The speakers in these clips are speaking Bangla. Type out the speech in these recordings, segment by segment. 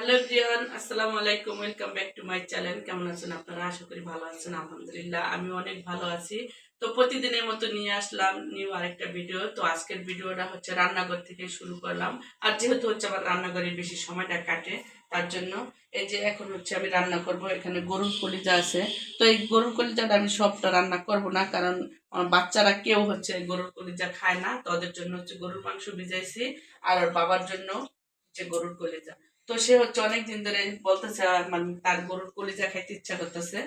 হ্যালো এভরিওয়ান, আসসালামু আলাইকুম। Welcome back to my channel. কেমন আছেন আপনারা? আশা করি ভালো আছেন। আলহামদুলিল্লাহ আমি অনেক ভালো আছি। তো প্রতিদিনের মতো নিয়ে আসলাম নিউ আরেকটা ভিডিও। তো আজকের ভিডিওটা হচ্ছে রান্নাঘর থেকে শুরু করলাম। আর যেহেতু হচ্ছে আমার রান্নাঘরে বেশি সময়টা কাটে, তার জন্য এই যে এখন হচ্ছে আমি রান্না করব। এখানে গরুর কলিজা আছে। তো এই গরুর কলিজাটা আমি সবটা রান্না করব না, কারণ আমার বাচ্চারা কেউ হচ্ছে গরুর কলিজা খায় না। তো ওদের জন্য হচ্ছে গরুর মাংস ভিজাইছি, আর ওর বাবার জন্য হচ্ছে গরুর কলিজা। তো সে হচ্ছে অনেকদিন ধরে বলতেছে, মানে তার গরুর কলিজা খাইতে ইচ্ছা করতেছে।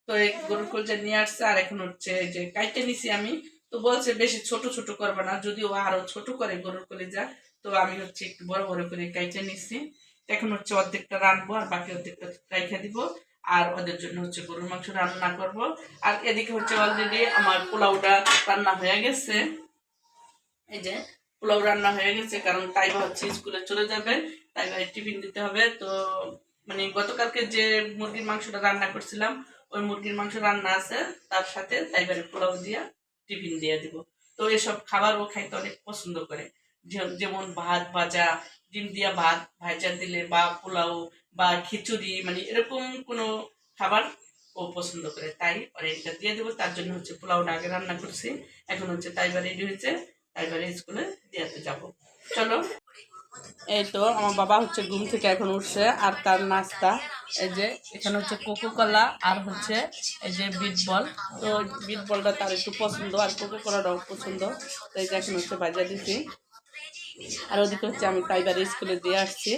তো এই গরুর কলিজা নিয়ে আসছে, আর এখন হচ্ছে এই যে কাইটে নিছি আমি। তো বলছে বেশি ছোট ছোট করবে না, যদিও আরো ছোট করে গরুর কলিজা। তো আমি হচ্ছে একটু বড় বড় করে কাইটে নিছি। এখন হচ্ছে অর্ধেকটা রানবো আর বাকি অর্ধেকটা রাইখা দিব। আর ওদের জন্য হচ্ছে গরুর মাংস রান্না করব। আর এদিকে হচ্ছে অলরেডি আমার পোলাওটা রান্না হয়ে গেছে। এই যে পোলাও রান্না হয়ে গেছে, কারণ তাইবা হচ্ছে স্কুলে চলে যাবে, তাইবা টিফিন দিতে হবে। তো মানে গতকালকে যে মুরগির মাংসটা রান্না করছিলাম, ওই মুরগির মাংস রান্না আছে, তার সাথে তাইবারে পোলাও দিয়া টিফিন দিয়ে দিব। তো এসব খাবার ও খাইতে অনেক পছন্দ করে। যেমন ভাত ভাজা, ডিম দিয়া ভাত ভাজা দিলে, বা পোলাও বা খিচুড়ি, মানে এরকম কোনো খাবার ও পছন্দ করে। তাই ওরা এটা দিয়ে দেবো, তার জন্য হচ্ছে পোলাওটা আগে রান্না করছি। এখন হচ্ছে তাইবা রেডি হয়েছে, এবারে স্কুলে দিয়াতে যাব। চলো। এই তো আমার বাবা হচ্ছে ঘুম থেকে এখন উঠছে, আর তার নাস্তা এই যে এখানে হচ্ছে কোকো কলা আর হচ্ছে এই যে বিট বল। তো বিট বলটা তার একটু পছন্দ, আর কোকো কলাটাও পছন্দ। তো এই যে এখন হচ্ছে বাজা দিছি। আর ওদিকে হচ্ছে আমি তাইবারে স্কুলে দিয়ে আসছি।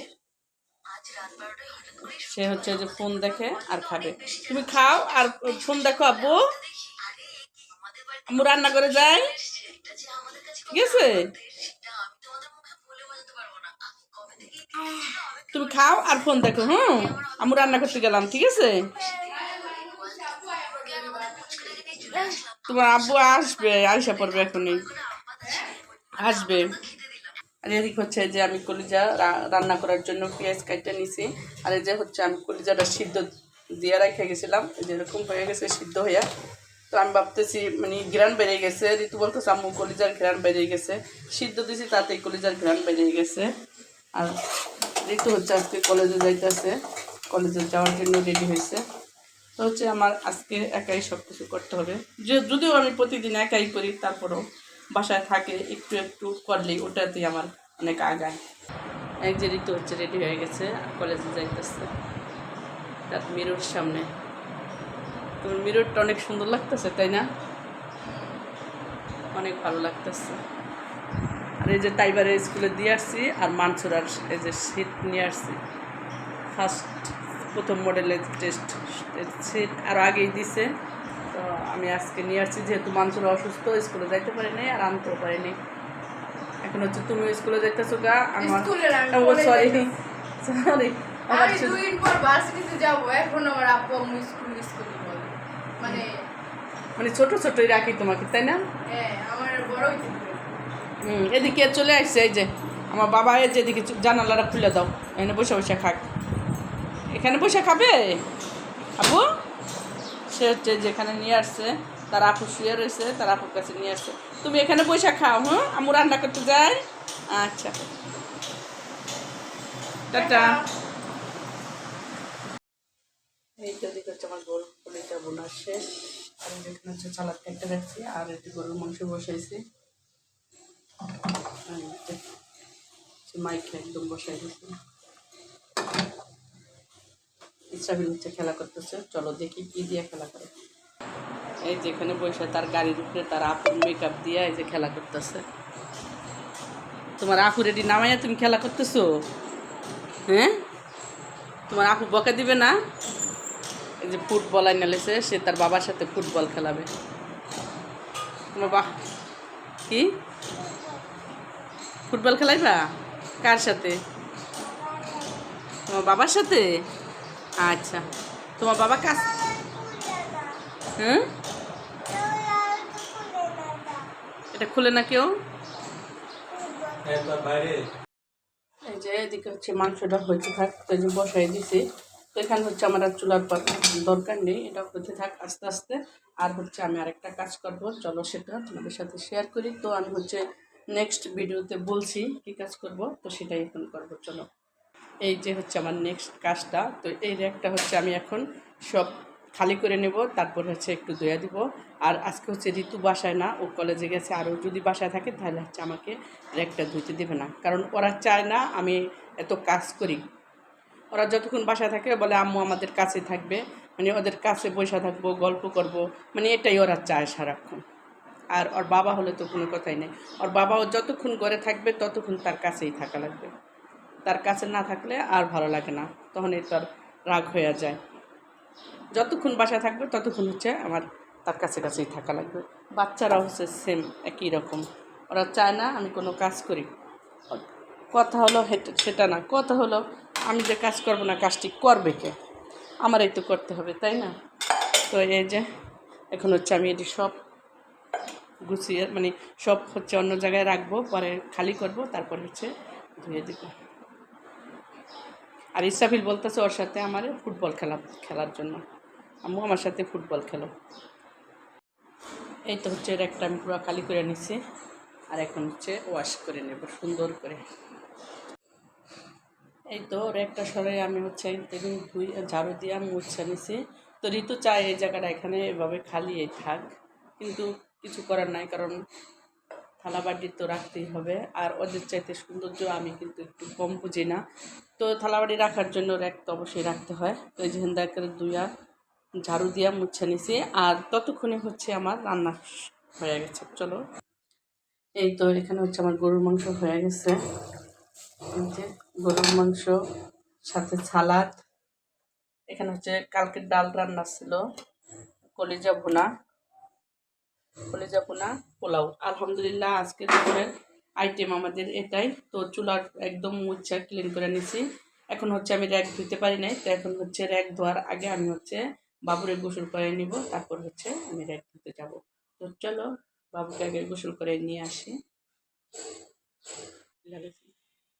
সে হচ্ছে যে ফোন দেখে আর খাবে। তুমি খাও আর ফোন দেখো আব্বু। আম্মু রান্না করে যাই, ঠিক আছে? তুমি খাও আর ফোন দেখো। হুম, আমি রান্না করতে গেলাম, ঠিক আছে? তোমার আব্বু আসবে, আয়সা পড়বে এখনই আসবে। আর এদিকে হচ্ছে যে আমি কলিজা রান্না করার জন্য পেঁয়াজ কাটতে নিছি। আর এই যে হচ্ছে আমি কলিজাটা সিদ্ধ দিয়ে রেখে গেছিলাম, এই যে এরকম হয়ে গেছে সিদ্ধ হইয়া। তো আমি ভাবতেছি মানে ঘ্রাণ বেড়ে গেছে, ঋতু বলতেছে আম্মু কলিজার ঘ্রাণ বেড়ে গেছে। সিদ্ধ দিছি তাতেই কলিজার ঘ্রাণ বেড়ে গেছে। আর ঋতু হচ্ছে আজকে কলেজে যাইতেছে, কলেজে যাওয়ার জন্য রেডি হয়েছে। তো হচ্ছে আমার আজকে একাই সব কিছু করতে হবে। যদিও আমি প্রতিদিন একাই করি, তারপরেও বাসায় থাকে একটু একটু করলেই ওটাতেই আমার অনেক আগায়। এক যে ঋতু হচ্ছে রেডি হয়ে গেছে, কলেজে যাইতেছে তার মিরর সামনে। তোর মিররটা অনেক সুন্দর লাগতেছে, তাই না? অনেক ভালো লাগতেছে। আর এই যে টাইবারে স্কুলে দিয়ে আসছি, আর মানসুরার এই যে সিট নিয়ে আসছি। ফার্স্ট প্রথম মডেলের টেস্ট সিট আরও আগেই দিছে। তো আমি আজকে নিয়ে আসছি, যেহেতু মানসুর অসুস্থ, স্কুলে যাইতে পারিনি আর আনতেও পারিনি। এখন হচ্ছে তুমি স্কুলে যাইতেছো গা, আমার সরি সরি আমি 2 দিন পর ভার্সিটিতে যাব। এখন আমার আব্বু আম্মু স্কুল বলে, মানে মানে ছোট ছোটই রাখি তোমাকে, তাই না? হ্যাঁ, আমার বড় হইতে এদিকে চলে আসছে। এই যে আমার বাবা, এই যে এদিকে জানালাটা খুলে দাও, এখানে বসে বসে খাক। এখানে বসে খাবে আব্বু। সে হচ্ছে যেখানে নিয়ে আসছে, তার আপু শুয়ে রয়েছে, তার আপুর কাছে নিয়ে আসছে। তুমি এখানে বসে খাও। হুম, আমি রান্না করতে যাই। আচ্ছা, টাটা। এই তো দিকে হচ্ছে আমার গরুর কলিজা বোনা শেষ। আমি যেখানে হচ্ছে সালাদ কেটে রাখছি, আর একটু গরুর মাংস বসাইছি। মাইকে একদম বসাই দিচ্ছি। ইচ্ছাবিল হচ্ছে খেলা করতেছে, চলো দেখি কি দিয়ে খেলা করে। এই যেখানে বসে তার গাড়ির উপরে তার আপুর মেকআপ দিয়ে এই যে খেলা করতেছে। তোমার আপু রেডি নামাইয়া তুমি খেলা করতেছো? হ্যাঁ, তোমার আপু বকা দিবে না? এই যে ফুটবল আইনা লেছে, সে তার বাবার সাথে ফুটবল খেলাবে। তোমার কি ফুটবল খেলাইবা? কার সাথে? তোমার বাবার সাথে? আচ্ছা, তোমার বাবা কাজ। হ্যাঁ, এটা খুলে না কেউ। এই যে এদিকে হচ্ছে মাংসটা হইতে থাক, তো যে বসাই দিছি। তো এখানে হচ্ছে আমার আর চুলার পর দরকার নেই, এটা হতে থাক আস্তে আস্তে। আর হচ্ছে আমি আরেকটা কাজ করবো, চলো সেটা তোমাদের সাথে শেয়ার করি। তো আমি হচ্ছে নেক্সট ভিডিওতে বলছি কি কাজ করব, তো সেটাই এখন করবো। চলো। এই যে হচ্ছে আমার নেক্সট কাজটা। তো এই র্যাকটা হচ্ছে আমি এখন সব খালি করে নেব, তারপর হচ্ছে একটু ধুয়ে দিব। আর আজকে হচ্ছে ঋতু বাসায় না, ও কলেজে গেছে। আরও যদি বাসায় থাকে তাহলে হচ্ছে আমাকে র্যাকটা ধুইতে দেবে না, কারণ ওরা চায় না আমি এত কাজ করি। ওরা যতক্ষণ বাসায় থাকে বলে আম্মু আমাদের কাছে থাকবে, মানে ওদের কাছে বসে থাকবো, গল্প করব, মানে এটাই ওরা চায় সারাক্ষণ। আর ওর বাবা হলে তো কোনো কথাই নেই। ওর বাবাও যতক্ষণ ঘরে থাকবে ততক্ষণ তার কাছেই থাকা লাগবে। তার কাছে না থাকলে আর ভালো লাগে না, তখনই তার রাগ হয়ে যায়। যতক্ষণ বাসায় থাকবে ততক্ষণ হচ্ছে আমার তার কাছেই থাকা লাগবে। বাচ্চারা হচ্ছে সেম একই রকম, ওরা চায় না আমি কোনো কাজ করি। কথা হলো সেটা না, কথা হলো আমি যে কাজ করব না, কাজটি করবে কে? আমারই তো করতে হবে, তাই না? তো এই যে এখন হচ্ছে আমি এটি সব গুছিয়ে, মানে সব হচ্ছে অন্য জায়গায় রাখবো, পরে খালি করব, তারপর হচ্ছে ধুয়ে দেবো। আর ইসরাফিল বলতেছে ওর সাথে আমার ফুটবল খেলার জন্য, আম্মু আমার সাথে ফুটবল খেলো। এই তো হচ্ছে এর একটা আমি পুরো খালি করে নিচ্ছি, আর এখন হচ্ছে ওয়াশ করে নেব সুন্দর করে। এই তো ওর একটা সরে আমি হচ্ছে ধুই ঝাড়ু দিয়ে মুছে নিছি। তো ঋতু চায় এই জায়গাটা এখানে এভাবে খালি থাক, কিন্তু কিছু করার নাই, কারণ থালাবাটি তো রাখতেই হবে। আর ওদের চাইতে সৌন্দর্য আমি কিন্তু একটু কম বুঝি না, তো থালাবাটি রাখার জন্য র্যাক তো অবশ্যই রাখতে হয়। তো এই যে হেন্দা করে দুইয়া ঝাড়ু দিয়া মুছে নিছি, আর ততক্ষণে হচ্ছে আমার রান্না হয়ে গেছে। চলো, এই তো এখানে হচ্ছে আমার গরুর মাংস হয়ে গেছে। এই যে গরুর মাংস সাথে সালাদ, এখানে হচ্ছে কালকের ডাল রান্না ছিল, কলিজা ভুনা, পোলাও। আলহামদুলিল্লাহ আজকে দুপুরের আইটেম আমাদের এটাই। তো চুলার একদম মুছা ক্লিন করে নিছি। এখন হচ্ছে আমি র্যাক ধুতে পারি নাই, তো এখন হচ্ছে র্যাক ধোয়ার আগে আমি হচ্ছে বাবুরে গোসল করে নিব, তারপর হচ্ছে আমি র্যাক ধুতে যাব। তো চলো বাবুকে আগে গোসল করে নিয়ে আসি।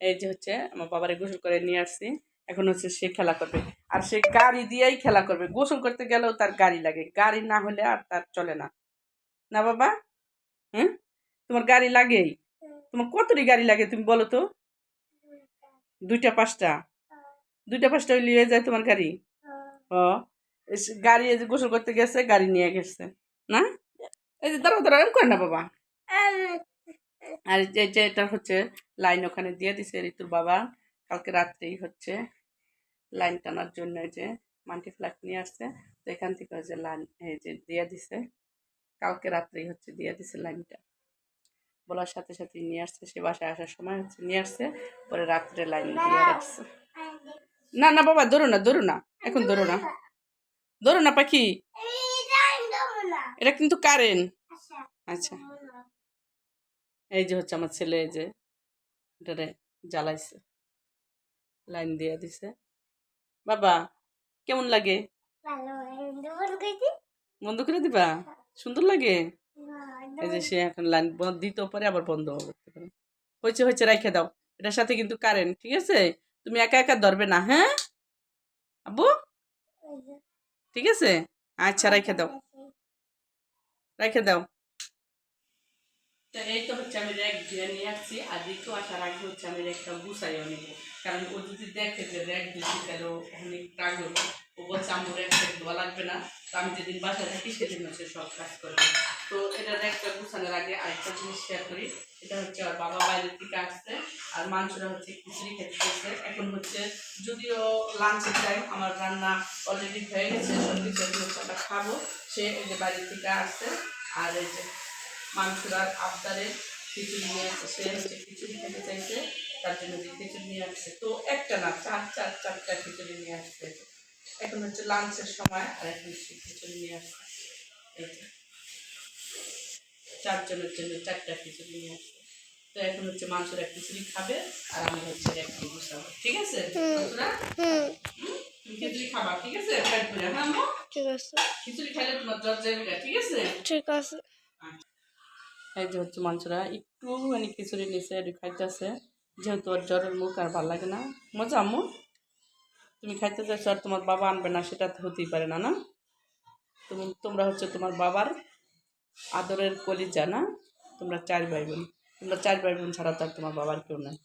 এই যে হচ্ছে আমার বাবারে গোসল করে নিয়ে আসছি, এখন হচ্ছে সে খেলা করবে। আর সে গাড়ি দিয়েই খেলা করবে, গোসল করতে গেলেও তার গাড়ি লাগে, গাড়ি না হলে আর তার চলে না। না বাবা? হুম, তোমার গাড়ি লাগেই? তোমার কতটি গাড়ি লাগে তুমি বলো তো? দুইটা পাঁচটা? দুইটা পাঁচটা নিয়ে যায় তোমার গাড়ি? ও, গাড়ি এই যে গোসল করতে গেছে, গাড়ি নিয়ে গেছে না? এই যে দাঁড়াও দাঁড়াও, এম করে না বাবা। আর যে যে এটা হচ্ছে লাইন ওখানে দিয়ে দিছে ঋতুর বাবা, কালকে রাত্রেই হচ্ছে লাইন টানার জন্য এই যে মাল্টি ফ্ল্যাগ নিয়ে আসছে। তো এখান থেকে হচ্ছে লাইন এই যে দিয়ে দিছে, কালকে রাত্রেই হচ্ছে দিয়ে দিছে লাইনটা, বলার সাথে সাথে নিয়ে আসছে। সে বাসায় আসার সময় হচ্ছে নিয়ে আসছে, পরে রাত্রে লাইন দিয়ে রাখছে। না না বাবা, ধরো না ধরো না, এখন ধরো না, ধরো না পাখি, এটা কিন্তু কারেন্ট। আচ্ছা, এই যে হচ্ছে আমার ছেলে, এই যে এটারে জ্বালাইছে, লাইন দিয়ে দিছে। বাবা কেমন লাগে? বন্ধ করে দিবা? সুন্দর লাগে। এই যে সে এখন লাইন দিতেও পারে আবার বন্ধও করতে পারে। হয়েছে হয়েছে, রাইখে দাও, এটার সাথে কিন্তু কারেন্ট, ঠিক আছে? তুমি একা একা ধরবে না, হ্যাঁ আব্বু? ঠিক আছে, আচ্ছা রাইখে দাও, রাইখে দাও। তো এই তো হচ্ছে আমি র্যাক ধুয়ে নিয়ে আসছি, আর দ্বিতীয় আসার আগে হচ্ছে আমি র্যাকটা গুছাইও নেব, কারণ ও যদি দেখে যে র্যাক দিচ্ছি তাহলে অনেক রাগ হবো। ও বলছে আমার র্যাকটা ধোয়া লাগবে না, তো আমি যেদিন বাসায় থাকি সেদিন হচ্ছে সব কাজ করবো। তো এটা র্যাকটা গুছানোর আগে আরেকটা জিনিস শেয়ার করি। এটা হচ্ছে আর বাবা বাইরের থেকে আসছে, আর মানুষরা হচ্ছে খিচুড়ি খেতে গেছে। এখন হচ্ছে যদিও লাঞ্চের টাইম, আমার রান্না অলরেডি হয়ে গেছে, সব কিছু হচ্ছে আমরা খাবো। সে এই যে বাইরের থেকে আসছে, আর এই যে মানুষরা আবদারে খিচুড়ি নিয়ে আসছে, সে হচ্ছে খিচুড়ি খেতে চাইছে, তার জন্য যে খিচুড়ি নিয়ে আসছে। তো একটা না, চারটা খিচুড়ি নিয়ে আসছে। এখন হচ্ছে লাঞ্চের সময়, আর এখন সে খিচুড়ি নিয়ে আসছে। এই যে চারজনের জন্য চারটা খিচুড়ি নিয়ে আসছে। তো এখন হচ্ছে মানুষরা খিচুড়ি খাবে, আর আমি হচ্ছে একটু গুছাবো, ঠিক আছে? মানুষরা তুমি খিচুড়ি খাবা, ঠিক আছে? পেট ভরে, হ্যাঁ আম্মু? ঠিক আছে। খিচুড়ি খাইলে তোমার জ্বর যাবে না, ঠিক আছে? ঠিক আছে। এই যে হচ্ছে মানুষরা একটু মানে খিচুড়ি নিচে একটু খাইতেছে, যেহেতু ওর জ্বরের মুখ আর ভালো লাগে না। মজা আম্মু? তুমি খাইতে চাইছো আর তোমার বাবা আনবে না, সেটা তো হতেই পারে না, না? তোমরা হচ্ছে তোমার বাবার আদরের কলিজা, না? তোমরা চার ভাই বোন, তোমরা চার ভাই বোন ছাড়া তো আর তোমার বাবার কেউ নাই।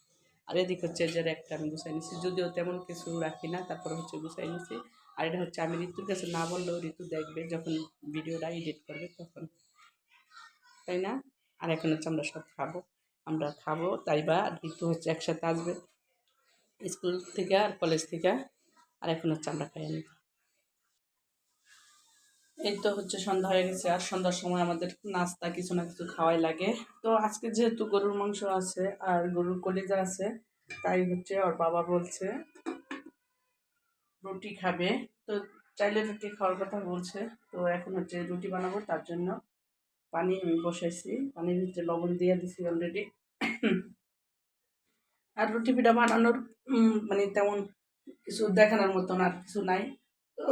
আর এদিক হচ্ছে যে একটা আমি গুছাই নিছি, যদিও তেমন কিছু রাখি না, তারপরে হচ্ছে গুছাই নিছি। আর এটা হচ্ছে আমি ঋতুর কাছে না বললেও ঋতু দেখবে যখন ভিডিওটা এডিট করবে তখন, তাই না? আর এখন হচ্ছে আমরা খাবো তাই বা ঋতু হচ্ছে একসাথে আসবে স্কুল থেকে আর কলেজ থেকে। আর এখন হচ্ছে আমরা খাই নি। এই তো হচ্ছে সন্ধ্যা হয়ে গেছে, আর সন্ধ্যার সময় আমাদের নাস্তা কিছু না কিছু খাওয়াই লাগে। তো আজকে যেহেতু গরুর মাংস আছে আর গরুর কলিজা আছে, তাই হচ্ছে ওর বাবা বলছে রুটি খাবে। তো চাইলে রুটি খাওয়ার কথা বলছে। তো এখন হচ্ছে রুটি বানাবো, তার জন্য পানি আমি বসাইছি, পানির ভিতরে লবণ দিয়ে দিছি অলরেডি। আর রুটি পিঠা বানানোর মানে তেমন কিছু দেখানোর মতন আর কিছু নাই। তো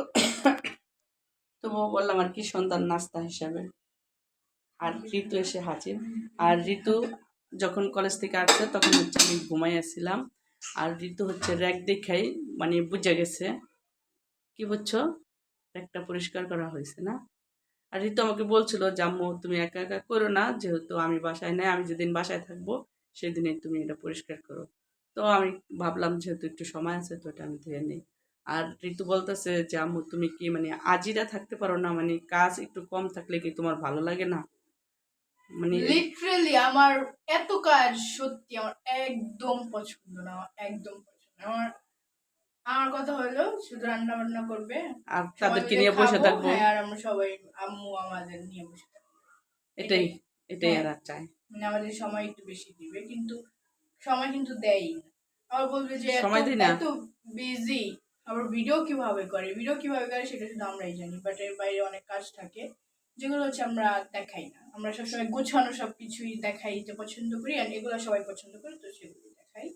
তবুও বললাম আর কি, সন্ধ্যার নাস্তা হিসাবে। আর ঋতু এসে হাজির। আর ঋতু যখন কলেজ থেকে আসছে তখন হচ্ছে আমি ঘুমাই আসছিলাম। আর ঋতু হচ্ছে র্যাক দেখাই মানে বুঝে গেছে। কি বুঝছো? র্যাকটা পরিষ্কার করা হয়েছে না? আর ঋতু আমাকে বলছিল যে আম্মু তুমি একা একা করো না, যেহেতু আমি বাসায় নাই, আমি যেদিন বাসায় থাকবো সেদিনে তুমি এটা পরিষ্কার করো। তো আমি ভাবলাম যেহেতু একটু সময় আছে তো এটা আমি ধুয়ে নিই। আর ঋতু বলতেছে যে আম্মু তুমি কি মানে আজিরা থাকতে পারো না, মানে কাজ একটু কম থাকলে কি তোমার ভালো লাগে না? মানে লিটারেলি আমার এত কাজ সত্যি আমার একদম পছন্দ না, আমার একদম পছন্দ না। আমার কথা হলো শুধু রান্না বান্না করবে, আর সবাই তাদেরকে মিলে নিয়ে বসে খাবো, থাকবো, হ্যাঁ, আর আমরা সবাই আম্মু আমাদের নিয়ে বসে থাকবো, এটাই এটাই। এটাই হ্যাঁ, এরা চায়। মানে আমাদের সময় একটু বেশি দিবে, কিন্তু সময় কিন্তু দেয়ই না। আবার বলবে যে এত সময় দিই না। এত বিজি, আবার ভিডিও কিভাবে করে সেটা শুধু আমরাই জানি, বাট এর বাইরে অনেক কাজ থাকে যেগুলো হচ্ছে আমরা দেখাই না। আমরা সবসময় গোছানো সবকিছুই দেখাই যে পছন্দ করি, আর এগুলো সবাই পছন্দ করে, তো সেগুলো দেখাই।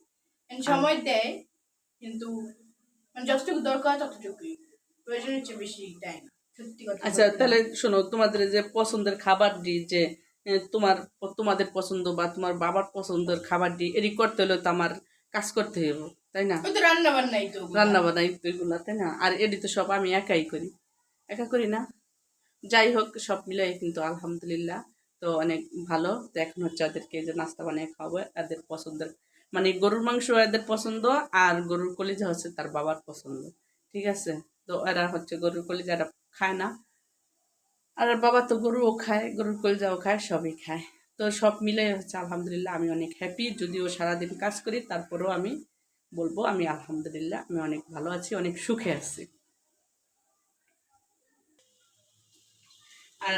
And আর সময় দেয়, কিন্তু মানে যতটুকু দরকার ততটুকুই, প্রয়োজনের চেয়ে বেশি দেয় না, সত্যি কথা আচ্ছা বলতে। তাহলে শোনো, তোমাদের যে পছন্দের খাবার দিই যে তোমাদের পছন্দ বা তোমার বাবার পছন্দের খাবার দিই, এটি করতে হলে তো আমার কাজ করতে হবে, তাই না? ওই তো রান্না বান্নাই তো ওগুলা। রান্না বান্না তো এগুলা, তাই না? আর এটি তো সব আমি একাই করি, একা করি না? যাই হোক, সব মিলাই কিন্তু আলহামদুলিল্লাহ তো অনেক ভালো। তো এখন হচ্ছে ওদেরকে এই যে নাস্তা বানিয়ে খাওয়াবো, এদের পছন্দের মানে গরুর মাংস এদের পছন্দ, আর গরুর কলিজা হচ্ছে তার বাবার পছন্দ। ঠিক আছে? তো এরা হচ্ছে গরুর কলিজা এরা খায় না, আর ওর বাবা তো গরুও খায়, গরুর কলিজাও খায়, সবই খায়। তো সব মিলে হচ্ছে আলহামদুলিল্লাহ আমি অনেক হ্যাপি, যদিও সারাদিন কাজ করি তারপরেও আমি বলবো আমি আলহামদুলিল্লাহ আমি অনেক ভালো আছি, অনেক সুখে আছি। আর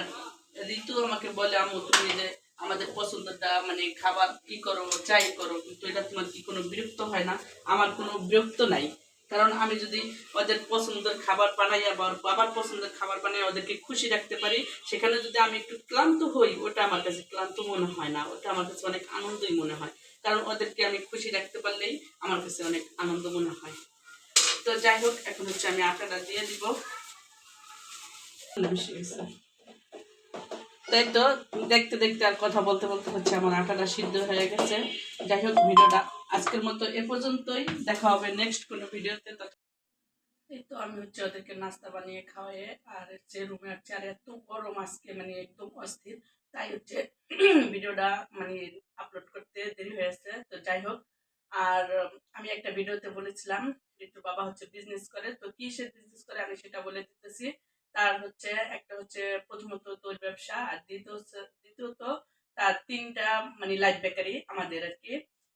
ঋতু আমাকে বলে আম্মু তুমি যে আমাদের পছন্দটা মানে খাবার কি করো চাই করো, কিন্তু এটা তোমার কি কোনো বিরক্ত হয় না? আমার কোনো বিরক্ত নাই, কারণ আমি যদি ওদের পছন্দের খাবার বানাই আবার বাবার পছন্দের খাবার বানাই ওদেরকে খুশি রাখতে পারি, সেখানে যদি আমি একটু ক্লান্ত হই ওটা আমার কাছে ক্লান্ত মনে হয় না, ওটা আমার কাছে অনেক আনন্দই মনে হয়। কারণ ওদেরকে আমি খুশি রাখতে পারলেই আমার কাছে অনেক আনন্দ মনে হয়। তো যাই হোক, এখন হচ্ছে আমি আটাটা দিয়ে দিব। বেশি হয়েছে। তাই তো, দেখতে দেখতে আর কথা বলতে বলতে হচ্ছে আমার আটাটা সিদ্ধ হয়ে গেছে। যাই হোক, ভিডিওটা আজকের মতো এ পর্যন্তই, দেখা হবে নেক্সট কোনো ভিডিওতে। এই তো আমি হচ্ছে ওদেরকে নাস্তা বানিয়ে খাওয়াই, আর হচ্ছে রুমে হচ্ছে আর এত গরম আজকে মানে একদম অস্থির, তাই হচ্ছে ভিডিওটা মানে আপলোড করতে দেরি হয়েছে। তো যাই হোক, আর আমি একটা ভিডিওতে বলেছিলাম ঋতুর বাবা হচ্ছে বিজনেস করে, তো কি সে বিজনেস করে আমি সেটা বলে দিতেছি। তার হচ্ছে একটা হচ্ছে প্রথমত দই ব্যবসা, আর দ্বিতীয়ত তার তিনটা মানে লাইফ বেকারি আমাদের আর কি,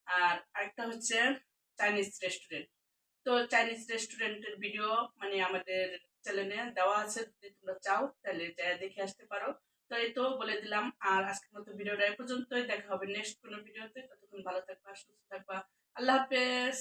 আর আরেকটা হচ্ছে চাইনিজ রেস্টুরেন্ট। তো চাইনিজ রেস্টুরেন্টের ভিডিও মানে আমাদের চ্যানেলে দেওয়া আছে, যদি তোমরা চাও তাহলে যা দেখে আসতে পারো। তো এই তো বলে দিলাম, আর আজকের মতো ভিডিওটা এ পর্যন্তই, দেখা হবে নেক্সট কোনো ভিডিওতে। ততক্ষণ ভালো থাকবা, সুস্থ থাকবা, আল্লাহ হাফেজ।